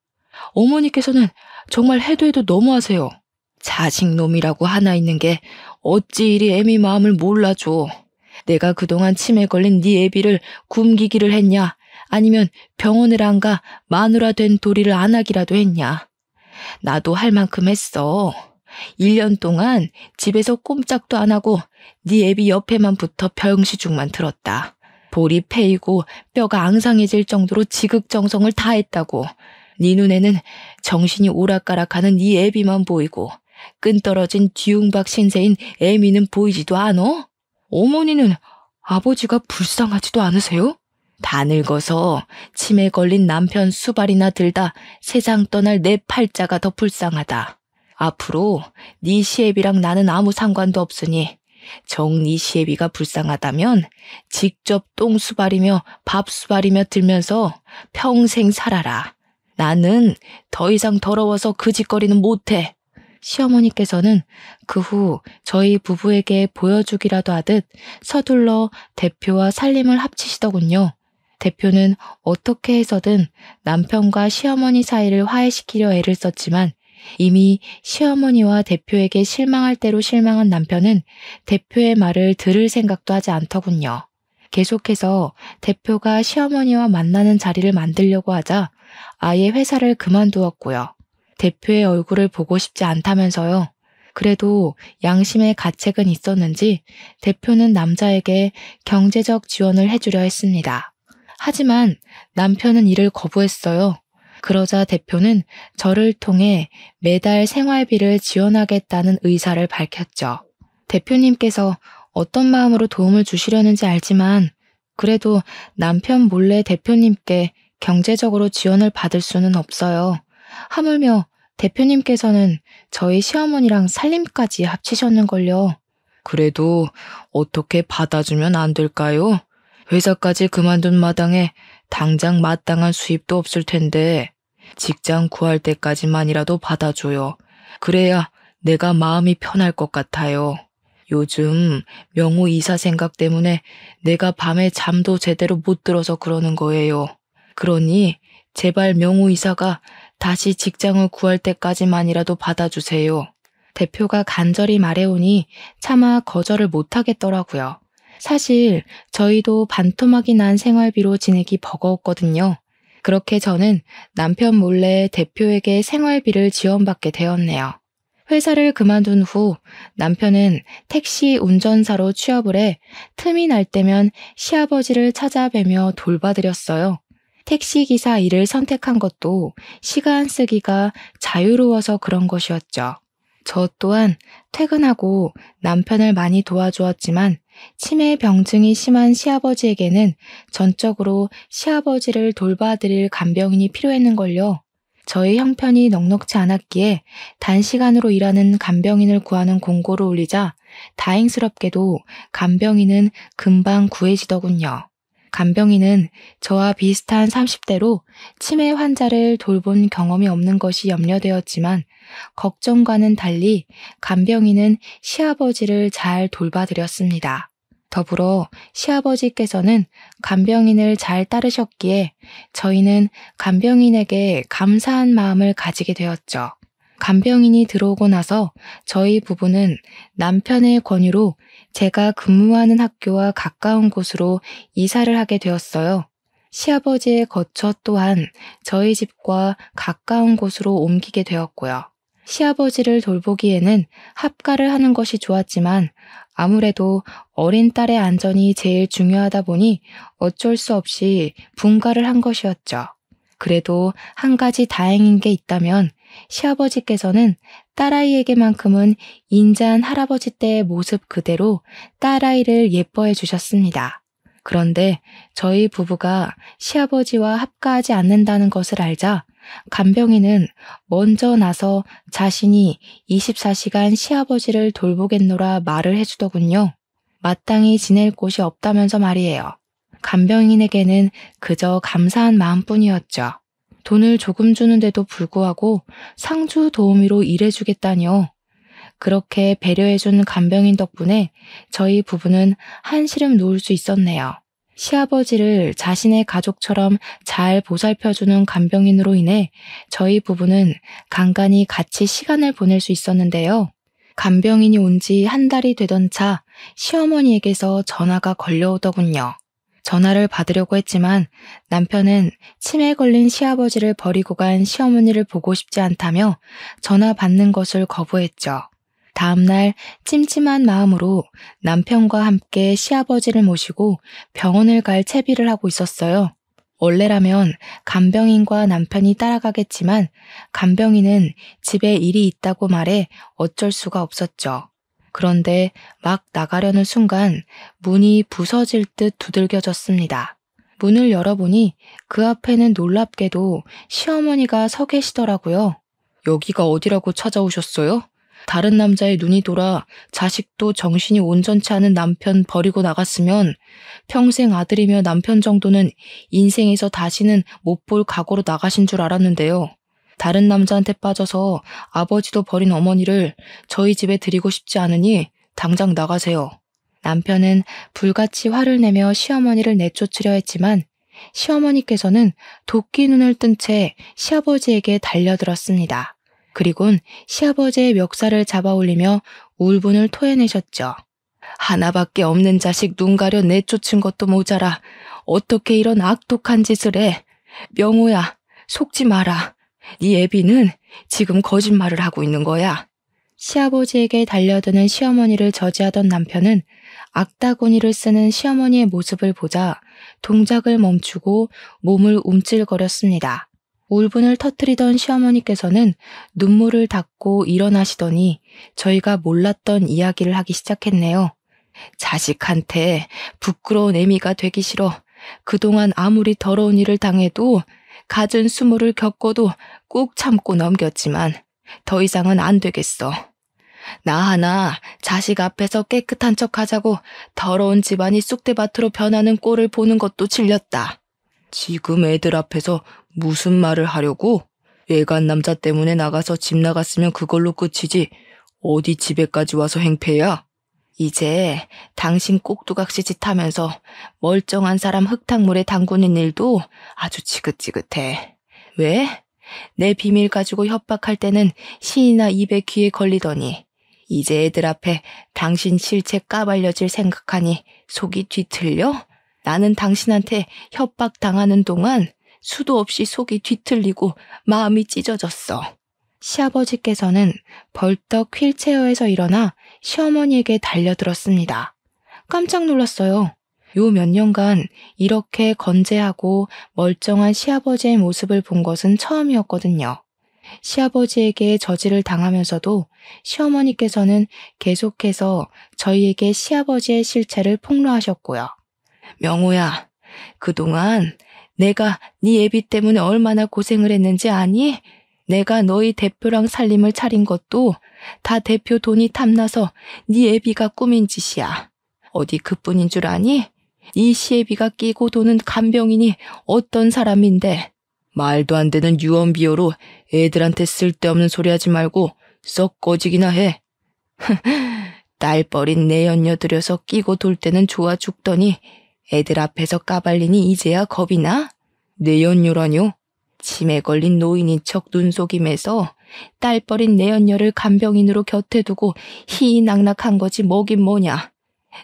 어머니께서는 정말 해도 해도 너무하세요. 자식놈이라고 하나 있는 게 어찌 이리 애미 마음을 몰라줘. 내가 그동안 치매 걸린 네 애비를 굶기기를 했냐? 아니면 병원을 안 가 마누라 된 도리를 안 하기라도 했냐? 나도 할 만큼 했어. 1년 동안 집에서 꼼짝도 안 하고 네 애비 옆에만 붙어 병시죽만 들었다. 볼이 패이고 뼈가 앙상해질 정도로 지극정성을 다했다고. 네 눈에는 정신이 오락가락하는 네 애비만 보이고 끈떨어진 뒤웅박 신세인 애미는 보이지도 않어? 어머니는 아버지가 불쌍하지도 않으세요? 다 늙어서 치매 걸린 남편 수발이나 들다 세상 떠날 내 팔자가 더 불쌍하다. 앞으로 네 시애비랑 나는 아무 상관도 없으니 정 네 시애비가 불쌍하다면 직접 똥 수발이며 밥 수발이며 들면서 평생 살아라. 나는 더 이상 더러워서 그 짓거리는 못해. 시어머니께서는 그 후 저희 부부에게 보여주기라도 하듯 서둘러 대표와 살림을 합치시더군요. 대표는 어떻게 해서든 남편과 시어머니 사이를 화해시키려 애를 썼지만 이미 시어머니와 대표에게 실망할 대로 실망한 남편은 대표의 말을 들을 생각도 하지 않더군요. 계속해서 대표가 시어머니와 만나는 자리를 만들려고 하자 아예 회사를 그만두었고요. 대표의 얼굴을 보고 싶지 않다면서요. 그래도 양심의 가책은 있었는지 대표는 남자에게 경제적 지원을 해주려 했습니다. 하지만 남편은 이를 거부했어요.
그러자 대표는 저를 통해 매달 생활비를 지원하겠다는 의사를 밝혔죠. 대표님께서 어떤 마음으로 도움을 주시려는지 알지만 그래도 남편 몰래 대표님께 경제적으로 지원을 받을 수는 없어요. 하물며 대표님께서는 저희 시어머니랑 살림까지 합치셨는걸요.
그래도 어떻게 받아주면 안 될까요? 회사까지 그만둔 마당에 당장 마땅한 수입도 없을 텐데 직장 구할 때까지만이라도 받아줘요. 그래야 내가 마음이 편할 것 같아요. 요즘 명호 이사 생각 때문에 내가 밤에 잠도 제대로 못 들어서 그러는 거예요. 그러니 제발 명호 이사가 다시 직장을 구할 때까지만이라도 받아주세요.
대표가 간절히 말해오니 차마 거절을 못하겠더라고요. 사실 저희도 반토막이 난 생활비로 지내기 버거웠거든요. 그렇게 저는 남편 몰래 대표에게 생활비를 지원받게 되었네요. 회사를 그만둔 후 남편은 택시 운전사로 취업을 해 틈이 날 때면 시아버지를 찾아뵈며 돌봐드렸어요. 택시기사 일을 선택한 것도 시간 쓰기가 자유로워서 그런 것이었죠. 저 또한 퇴근하고 남편을 많이 도와주었지만 치매 병증이 심한 시아버지에게는 전적으로 시아버지를 돌봐드릴 간병인이 필요했는걸요. 저희 형편이 넉넉지 않았기에 단시간으로 일하는 간병인을 구하는 공고를 올리자 다행스럽게도 간병인은 금방 구해지더군요. 간병인은 저와 비슷한 30대로 치매 환자를 돌본 경험이 없는 것이 염려되었지만 걱정과는 달리 간병인은 시아버지를 잘 돌봐드렸습니다. 더불어 시아버지께서는 간병인을 잘 따르셨기에 저희는 간병인에게 감사한 마음을 가지게 되었죠. 간병인이 들어오고 나서 저희 부부는 남편의 권유로 제가 근무하는 학교와 가까운 곳으로 이사를 하게 되었어요. 시아버지의 거처 또한 저희 집과 가까운 곳으로 옮기게 되었고요. 시아버지를 돌보기에는 합가를 하는 것이 좋았지만 아무래도 어린 딸의 안전이 제일 중요하다 보니 어쩔 수 없이 분가를 한 것이었죠. 그래도 한 가지 다행인 게 있다면 시아버지께서는 딸아이에게만큼은 인자한 할아버지 때의 모습 그대로 딸아이를 예뻐해 주셨습니다. 그런데 저희 부부가 시아버지와 합가하지 않는다는 것을 알자 간병인은 먼저 나서 자신이 24시간 시아버지를 돌보겠노라 말을 해주더군요. 마땅히 지낼 곳이 없다면서 말이에요. 간병인에게는 그저 감사한 마음뿐이었죠. 돈을 조금 주는데도 불구하고 상주 도우미로 일해주겠다니요. 그렇게 배려해준 간병인 덕분에 저희 부부는 한시름 놓을 수 있었네요. 시아버지를 자신의 가족처럼 잘 보살펴주는 간병인으로 인해 저희 부부는 간간히 같이 시간을 보낼 수 있었는데요. 간병인이 온 지 한 달이 되던 차 시어머니에게서 전화가 걸려오더군요. 전화를 받으려고 했지만 남편은 치매에 걸린 시아버지를 버리고 간 시어머니를 보고 싶지 않다며 전화 받는 것을 거부했죠. 다음날 찜찜한 마음으로 남편과 함께 시아버지를 모시고 병원을 갈 채비를 하고 있었어요. 원래라면 간병인과 남편이 따라가겠지만 간병인은 집에 일이 있다고 말해 어쩔 수가 없었죠. 그런데 막 나가려는 순간 문이 부서질 듯 두들겨졌습니다. 문을 열어보니 그 앞에는 놀랍게도 시어머니가 서 계시더라고요.
여기가 어디라고 찾아오셨어요? 다른 남자의 눈이 돌아 자식도 정신이 온전치 않은 남편 버리고 나갔으면 평생 아들이며 남편 정도는 인생에서 다시는 못 볼 각오로 나가신 줄 알았는데요. 다른 남자한테 빠져서 아버지도 버린 어머니를 저희 집에 들이고 싶지 않으니 당장 나가세요.
남편은 불같이 화를 내며 시어머니를 내쫓으려 했지만 시어머니께서는 도끼 눈을 뜬 채 시아버지에게 달려들었습니다. 그리곤 시아버지의 멱살을 잡아 올리며 울분을 토해내셨죠.
하나밖에 없는 자식 눈 가려 내쫓은 것도 모자라 어떻게 이런 악독한 짓을 해. 명호야, 속지 마라. 네 애비는 지금 거짓말을 하고 있는 거야.
시아버지에게 달려드는 시어머니를 저지하던 남편은 악다구니를 쓰는 시어머니의 모습을 보자 동작을 멈추고 몸을 움찔거렸습니다. 울분을 터뜨리던 시어머니께서는 눈물을 닦고 일어나시더니 저희가 몰랐던 이야기를 하기 시작했네요. 자식한테 부끄러운 애미가 되기 싫어. 그동안 아무리 더러운 일을 당해도 갖은 수모를 겪어도 꾹 참고 넘겼지만 더 이상은 안 되겠어. 나 하나 자식 앞에서 깨끗한 척하자고 더러운 집안이 쑥대밭으로 변하는 꼴을 보는 것도 질렸다.
지금 애들 앞에서 무슨 말을 하려고? 외간 남자 때문에 나가서 집 나갔으면 그걸로 끝이지. 어디 집에까지 와서 행패야?
이제 당신 꼭두각시 짓 하면서 멀쩡한 사람 흙탕물에 담그는 일도 아주 지긋지긋해. 왜? 내 비밀 가지고 협박할 때는 신이나 입에 귀에 걸리더니 이제 애들 앞에 당신 실체 까발려질 생각하니 속이 뒤틀려? 나는 당신한테 협박당하는 동안 수도 없이 속이 뒤틀리고 마음이 찢어졌어. 시아버지께서는 벌떡 휠체어에서 일어나 시어머니에게 달려들었습니다. 깜짝 놀랐어요. 요 몇 년간 이렇게 건재하고 멀쩡한 시아버지의 모습을 본 것은 처음이었거든요. 시아버지에게 저지를 당하면서도 시어머니께서는 계속해서 저희에게 시아버지의 실체를 폭로하셨고요. 명호야, 그동안 내가 네 애비 때문에 얼마나 고생을 했는지 아니? 내가 너희 대표랑 살림을 차린 것도 다 대표 돈이 탐나서 네 애비가 꾸민 짓이야. 어디 그뿐인 줄 아니? 네 시애비가 끼고 도는 간병인이 어떤 사람인데.
말도 안 되는 유언비어로 애들한테 쓸데없는 소리 하지 말고 썩 꺼지기나 해.
딸버린 내연녀 들여서 끼고 돌 때는 좋아 죽더니 애들 앞에서 까발리니 이제야 겁이 나?
내연녀라뇨?
치매 걸린 노인인 척 눈속임에서 딸버린 내연녀를 간병인으로 곁에 두고 희희낙낙한 거지 뭐긴 뭐냐.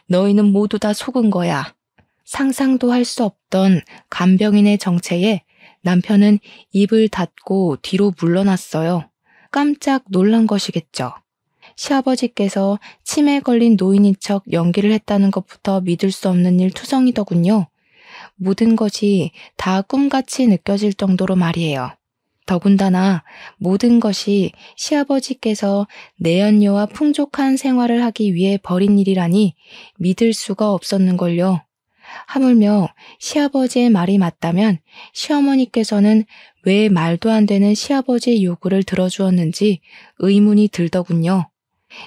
너희는 모두 다 속은 거야. 상상도 할 수 없던 간병인의 정체에 남편은 입을 닫고 뒤로 물러났어요. 깜짝 놀란 것이겠죠. 시아버지께서 치매에 걸린 노인인 척 연기를 했다는 것부터 믿을 수 없는 일 투성이더군요. 모든 것이 다 꿈같이 느껴질 정도로 말이에요. 더군다나 모든 것이 시아버지께서 내연녀와 풍족한 생활을 하기 위해 벌인 일이라니 믿을 수가 없었는걸요. 하물며 시아버지의 말이 맞다면 시어머니께서는 왜 말도 안 되는 시아버지의 요구를 들어주었는지 의문이 들더군요.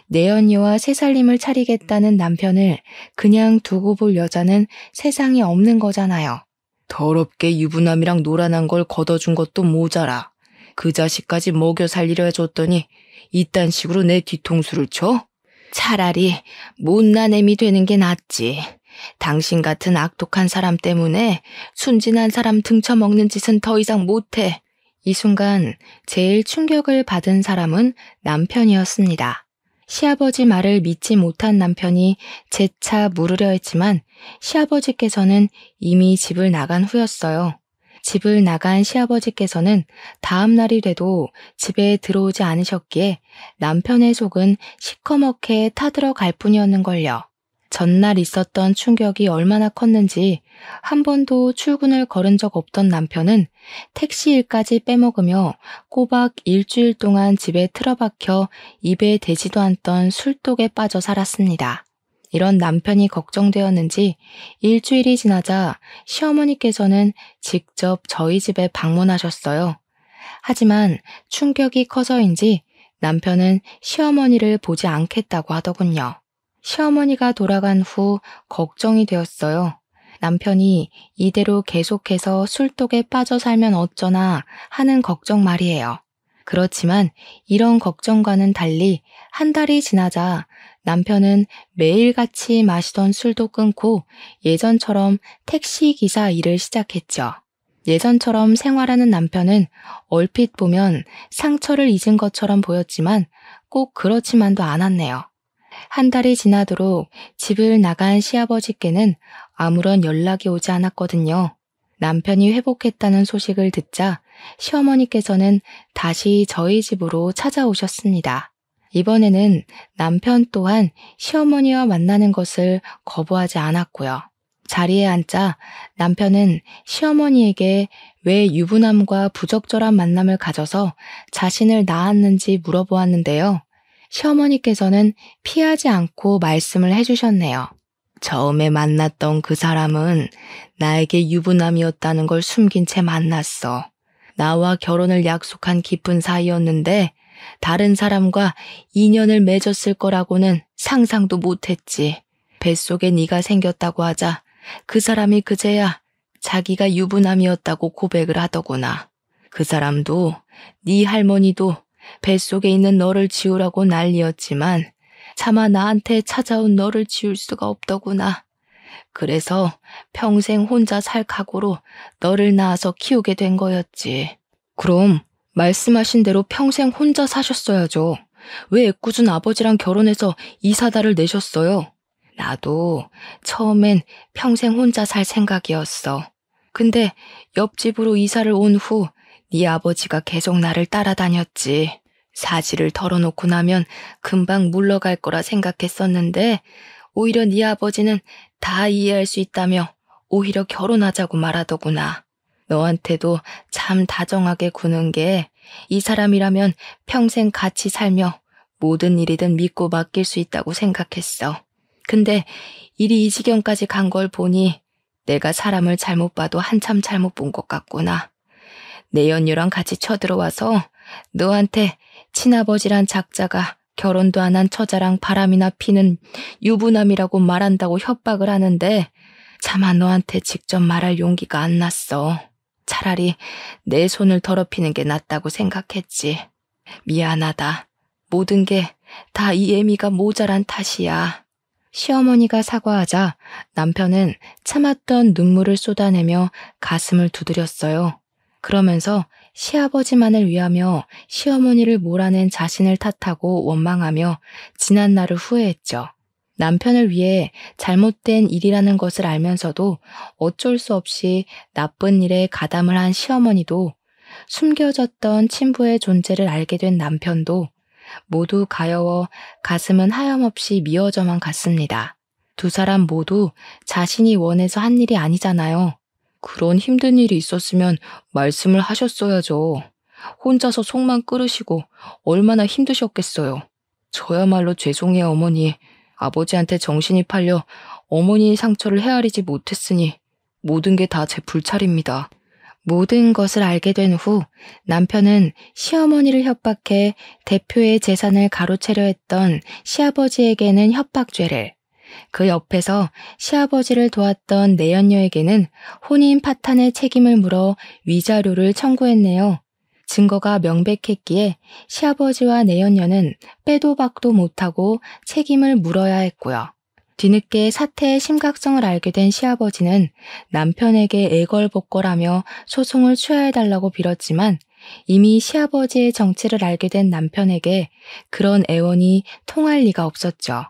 내연녀와 새살림을 차리겠다는 남편을 그냥 두고 볼 여자는 세상에 없는 거잖아요.
더럽게 유부남이랑 노란한 걸 걷어준 것도 모자라. 그 자식까지 먹여 살리려 해줬더니 이딴 식으로 내 뒤통수를 쳐?
차라리 못난 애미 되는 게 낫지. 당신 같은 악독한 사람 때문에 순진한 사람 등쳐먹는 짓은 더 이상 못해. 이 순간 제일 충격을 받은 사람은 남편이었습니다. 시아버지 말을 믿지 못한 남편이 재차 물으려 했지만 시아버지께서는 이미 집을 나간 후였어요. 집을 나간 시아버지께서는 다음 날이 돼도 집에 들어오지 않으셨기에 남편의 속은 시커멓게 타들어갈 뿐이었는걸요. 전날 있었던 충격이 얼마나 컸는지 한 번도 출근을 걸은 적 없던 남편은 택시 일까지 빼먹으며 꼬박 일주일 동안 집에 틀어박혀 입에 대지도 않던 술독에 빠져 살았습니다. 이런 남편이 걱정되었는지 일주일이 지나자 시어머니께서는 직접 저희 집에 방문하셨어요. 하지만 충격이 커서인지 남편은 시어머니를 보지 않겠다고 하더군요. 시어머니가 돌아간 후 걱정이 되었어요. 남편이 이대로 계속해서 술독에 빠져 살면 어쩌나 하는 걱정 말이에요. 그렇지만 이런 걱정과는 달리 한 달이 지나자 남편은 매일같이 마시던 술도 끊고 예전처럼 택시기사 일을 시작했죠. 예전처럼 생활하는 남편은 얼핏 보면 상처를 잊은 것처럼 보였지만 꼭 그렇지만도 않았네요. 한 달이 지나도록 집을 나간 시아버지께는 아무런 연락이 오지 않았거든요. 남편이 회복했다는 소식을 듣자 시어머니께서는 다시 저희 집으로 찾아오셨습니다. 이번에는 남편 또한 시어머니와 만나는 것을 거부하지 않았고요. 자리에 앉자 남편은 시어머니에게 왜 유부남과 부적절한 만남을 가져서 자신을 낳았는지 물어보았는데요. 시어머니께서는 피하지 않고 말씀을 해주셨네요. 처음에 만났던 그 사람은 나에게 유부남이었다는 걸 숨긴 채 만났어. 나와 결혼을 약속한 깊은 사이였는데 다른 사람과 인연을 맺었을 거라고는 상상도 못했지. 뱃속에 네가 생겼다고 하자 그 사람이 그제야 자기가 유부남이었다고 고백을 하더구나. 그 사람도 네 할머니도 뱃속에 있는 너를 지우라고 난리였지만 차마 나한테 찾아온 너를 지울 수가 없더구나. 그래서 평생 혼자 살 각오로 너를 낳아서 키우게 된 거였지. 그럼 말씀하신 대로 평생 혼자 사셨어야죠. 왜 애꿎은 아버지랑 결혼해서 이사다를 내셨어요? 나도 처음엔 평생 혼자 살 생각이었어. 근데 옆집으로 이사를 온 후 네 아버지가 계속 나를 따라다녔지. 사실을 털어놓고 나면 금방 물러갈 거라 생각했었는데 오히려 네 아버지는 다 이해할 수 있다며 오히려 결혼하자고 말하더구나. 너한테도 참 다정하게 구는 게 이 사람이라면 평생 같이 살며 모든 일이든 믿고 맡길 수 있다고 생각했어. 근데 일이 이 지경까지 간 걸 보니 내가 사람을 잘못 봐도 한참 잘못 본 것 같구나. 내연녀랑 같이 쳐들어와서 너한테 친아버지란 작자가 결혼도 안 한 처자랑 바람이나 피는 유부남이라고 말한다고 협박을 하는데 차마 너한테 직접 말할 용기가 안 났어. 차라리 내 손을 더럽히는 게 낫다고 생각했지. 미안하다. 모든 게 다 이 애미가 모자란 탓이야. 시어머니가 사과하자 남편은 참았던 눈물을 쏟아내며 가슴을 두드렸어요. 그러면서 시아버지만을 위하며 시어머니를 몰아낸 자신을 탓하고 원망하며 지난 날을 후회했죠. 남편을 위해 잘못된 일이라는 것을 알면서도 어쩔 수 없이 나쁜 일에 가담을 한 시어머니도 숨겨졌던 친부의 존재를 알게 된 남편도 모두 가여워 가슴은 하염없이 미어져만 갔습니다. 두 사람 모두 자신이 원해서 한 일이 아니잖아요. 그런 힘든 일이 있었으면 말씀을 하셨어야죠. 혼자서 속만 끓으시고 얼마나 힘드셨겠어요. 저야말로 죄송해요, 어머니. 아버지한테 정신이 팔려 어머니의 상처를 헤아리지 못했으니 모든 게 다 제 불찰입니다. 모든 것을 알게 된 후 남편은 시어머니를 협박해 대표의 재산을 가로채려 했던 시아버지에게는 협박죄를, 그 옆에서 시아버지를 도왔던 내연녀에게는 혼인 파탄의 책임을 물어 위자료를 청구했네요. 증거가 명백했기에 시아버지와 내연녀는 빼도 박도 못하고 책임을 물어야 했고요. 뒤늦게 사태의 심각성을 알게 된 시아버지는 남편에게 애걸복걸하며 소송을 취하해달라고 빌었지만 이미 시아버지의 정체를 알게 된 남편에게 그런 애원이 통할 리가 없었죠.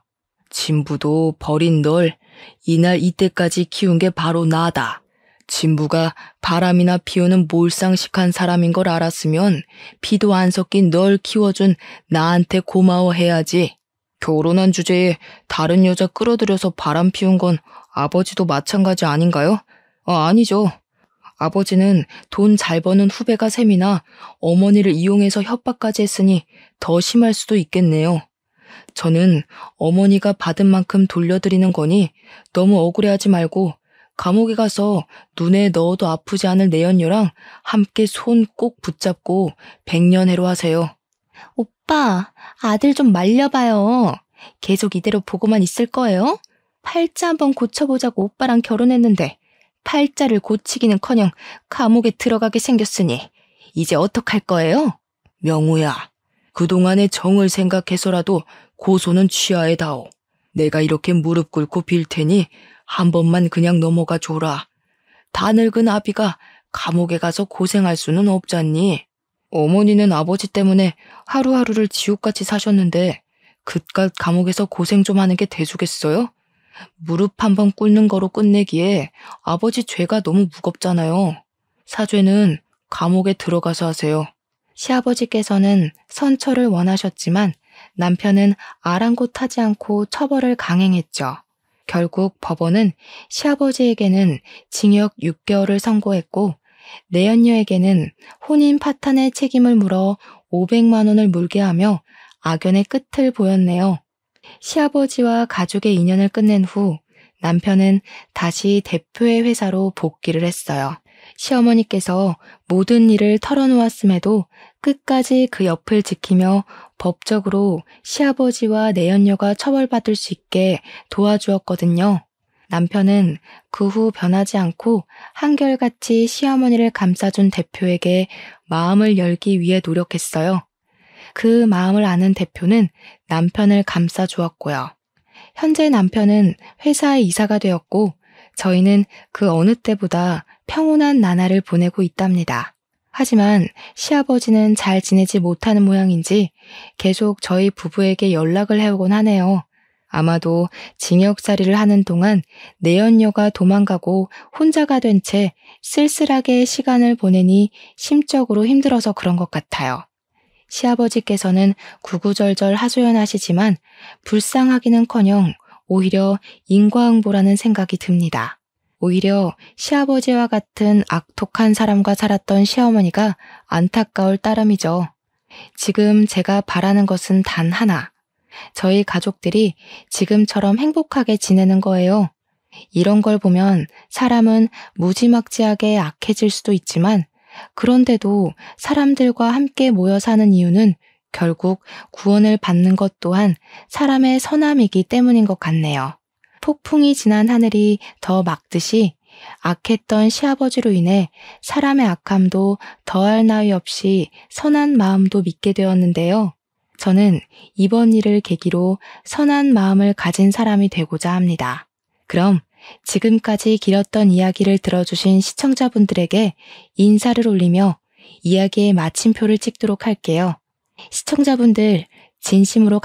진부도 버린 널 이날 이때까지 키운 게 바로 나다. 진부가 바람이나 피우는 몰상식한 사람인 걸 알았으면 피도 안 섞인 널 키워준 나한테 고마워해야지. 결혼한 주제에 다른 여자 끌어들여서 바람 피운 건 아버지도 마찬가지 아닌가요? 아니죠. 아버지는 돈 잘 버는 후배가 셈이나 어머니를 이용해서 협박까지 했으니 더 심할 수도 있겠네요. 저는 어머니가 받은 만큼 돌려드리는 거니 너무 억울해하지 말고 감옥에 가서 눈에 넣어도 아프지 않을 내연녀랑 함께 손 꼭 붙잡고 백년해로 하세요. 오빠, 아들 좀 말려봐요. 계속 이대로 보고만 있을 거예요? 팔자 한번 고쳐보자고 오빠랑 결혼했는데 팔자를 고치기는커녕 감옥에 들어가게 생겼으니 이제 어떡할 거예요? 명우야, 그동안의 정을 생각해서라도 고소는 취하해다오. 내가 이렇게 무릎 꿇고 빌 테니 한 번만 그냥 넘어가 줘라. 다 늙은 아비가 감옥에 가서 고생할 수는 없잖니. 어머니는 아버지 때문에 하루하루를 지옥같이 사셨는데 그깟 감옥에서 고생 좀 하는 게 대수겠어요? 무릎 한 번 꿇는 거로 끝내기에 아버지 죄가 너무 무겁잖아요. 사죄는 감옥에 들어가서 하세요. 시아버지께서는 선처를 원하셨지만 남편은 아랑곳하지 않고 처벌을 강행했죠. 결국 법원은 시아버지에게는 징역 6개월을 선고했고 내연녀에게는 혼인 파탄의 책임을 물어 500만 원을 물게 하며 악연의 끝을 보였네요. 시아버지와 가족의 인연을 끝낸 후 남편은 다시 대표의 회사로 복귀를 했어요. 시어머니께서 모든 일을 털어놓았음에도 끝까지 그 옆을 지키며 법적으로 시아버지와 내연녀가 처벌받을 수 있게 도와주었거든요. 남편은 그 후 변하지 않고 한결같이 시어머니를 감싸준 대표에게 마음을 열기 위해 노력했어요. 그 마음을 아는 대표는 남편을 감싸주었고요. 현재 남편은 회사의 이사가 되었고 저희는 그 어느 때보다 평온한 나날을 보내고 있답니다. 하지만 시아버지는 잘 지내지 못하는 모양인지 계속 저희 부부에게 연락을 해오곤 하네요. 아마도 징역살이를 하는 동안 내연녀가 도망가고 혼자가 된 채 쓸쓸하게 시간을 보내니 심적으로 힘들어서 그런 것 같아요. 시아버지께서는 구구절절 하소연하시지만 불쌍하기는커녕 오히려 인과응보라는 생각이 듭니다. 오히려 시아버지와 같은 악독한 사람과 살았던 시어머니가 안타까울 따름이죠. 지금 제가 바라는 것은 단 하나. 저희 가족들이 지금처럼 행복하게 지내는 거예요. 이런 걸 보면 사람은 무지막지하게 악해질 수도 있지만 그런데도 사람들과 함께 모여 사는 이유는 결국 구원을 받는 것 또한 사람의 선함이기 때문인 것 같네요. 폭풍이 지난 하늘이 더 막듯이 악했던 시아버지로 인해 사람의 악함도 더할 나위 없이 선한 마음도 믿게 되었는데요. 저는 이번 일을 계기로 선한 마음을 가진 사람이 되고자 합니다. 그럼 지금까지 길었던 이야기를 들어주신 시청자분들에게 인사를 올리며 이야기의 마침표를 찍도록 할게요. 시청자분들 진심으로